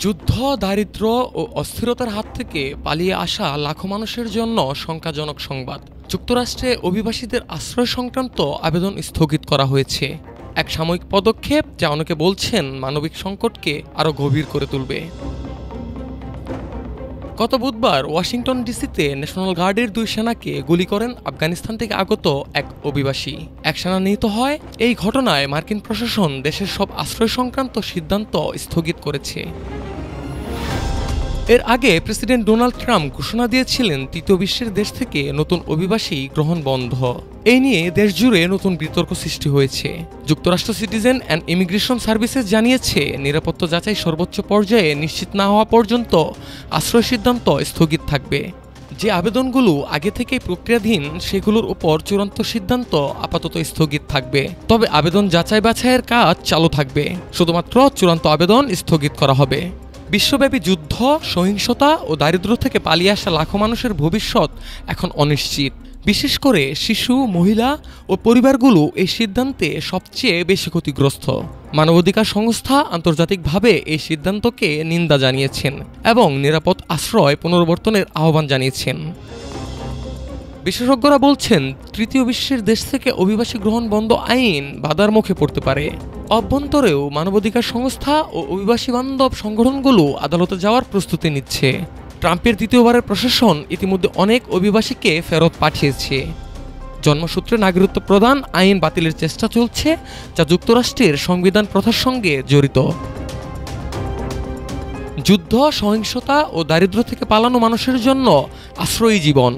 যুদ্ধ, দারিদ্র্য ও অস্থিরতার হাত থেকে পালিয়ে আসা লাখো মানুষের জন্য শঙ্কাজনক সংবাদ। যুক্তরাষ্ট্রে অভিবাসীদের আশ্রয় সংক্রান্ত আবেদন স্থগিত করা হয়েছে। এক সাময়িক পদক্ষেপ যা অনেকে বলছেন মানবিক সংকটকে আরও গভীর করে তুলবে। গত বুধবার ওয়াশিংটন ডিসিতে ন্যাশনাল গার্ডের 2 সেনাকে গুলি করেন আফগানিস্তান থেকে আগত এক অভিবাসী। এক সেনা নিহত হয়। এই ঘটনায় মার্কিন প্রশাসন দেশের সব আশ্রয় সংক্রান্ত সিদ্ধান্ত স্থগিত করেছে। এর আগে প্রেসিডেন্ট ডোনাল্ড ট্রাম্প ঘোষণা দিয়েছিলেন তৃতীয় বিশ্বের দেশ থেকে নতুন অভিবাসী গ্রহণ বন্ধ। এই নিয়ে দেশ জুড়ে নতুন বিতর্ক সৃষ্টি হয়েছে। যুক্তরাষ্ট্র সিটিজেন অ্যান্ড ইমিগ্রেশন সার্ভিসেস জানিয়েছে, নিরাপত্তা যাচাই সর্বোচ্চ পর্যায়ে নিশ্চিত না হওয়া পর্যন্ত আশ্রয় সিদ্ধান্ত স্থগিত থাকবে। যে আবেদনগুলো আগে থেকেই প্রক্রিয়াধীন সেগুলোর উপর চূড়ান্ত সিদ্ধান্ত আপাতত স্থগিত থাকবে। তবে আবেদন যাচাই বাছাইয়ের কাজ চালু থাকবে। শুধুমাত্র চূড়ান্ত আবেদন স্থগিত করা হবে। বিশ্বব্যাপী যুদ্ধ, সহিংসতা ও দারিদ্র্য থেকে পালিয়ে আসা লাখো মানুষের ভবিষ্যৎ এখন অনিশ্চিত। বিশেষ করে শিশু, মহিলা ও পরিবারগুলো এই সিদ্ধান্তে সবচেয়ে বেশি ক্ষতিগ্রস্ত। মানবাধিকার সংস্থা আন্তর্জাতিকভাবে এই সিদ্ধান্তকে নিন্দা জানিয়েছেন এবং নিরাপদ আশ্রয় পুনর্বর্তনের আহ্বান জানিয়েছেন। বিশেষজ্ঞরা বলছেন, তৃতীয় বিশ্বের দেশ থেকে অভিবাসী গ্রহণ বন্ধ আইন বাধার মুখে পড়তে পারে। অভ্যন্তরেও মানবাধিকার সংস্থা ও অভিবাসী বান্ধব সংগঠনগুলো আদালতে যাওয়ার প্রস্তুতি নিচ্ছে। ট্রাম্পের দ্বিতীয়বারের প্রশাসন ইতিমধ্যে অনেক অভিবাসীকে ফেরত পাঠিয়েছে। জন্মসূত্রে নাগরিকত্ব প্রদান আইন বাতিলের চেষ্টা চলছে, যা যুক্তরাষ্ট্রের সংবিধান প্রথার সঙ্গে জড়িত। যুদ্ধ, সহিংসতা ও দারিদ্র্য থেকে পালানো মানুষের জন্য আশ্রয়ী জীবন।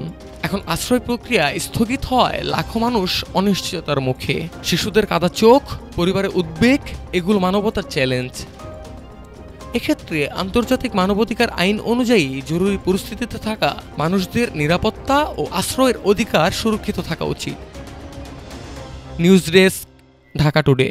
এখন আশ্রয় প্রক্রিয়া স্থগিত হয় লাখো মানুষ অনিশ্চয়তার মুখে। শিশুদের কাদা চোখ, পরিবারের উদ্বেগ, এগুলো মানবতার চ্যালেঞ্জ। এক্ষেত্রে আন্তর্জাতিক মানবাধিকার আইন অনুযায়ী জরুরি পরিস্থিতিতে থাকা মানুষদের নিরাপত্তা ও আশ্রয়ের অধিকার সুরক্ষিত থাকা উচিত। News desk, Dhaka today.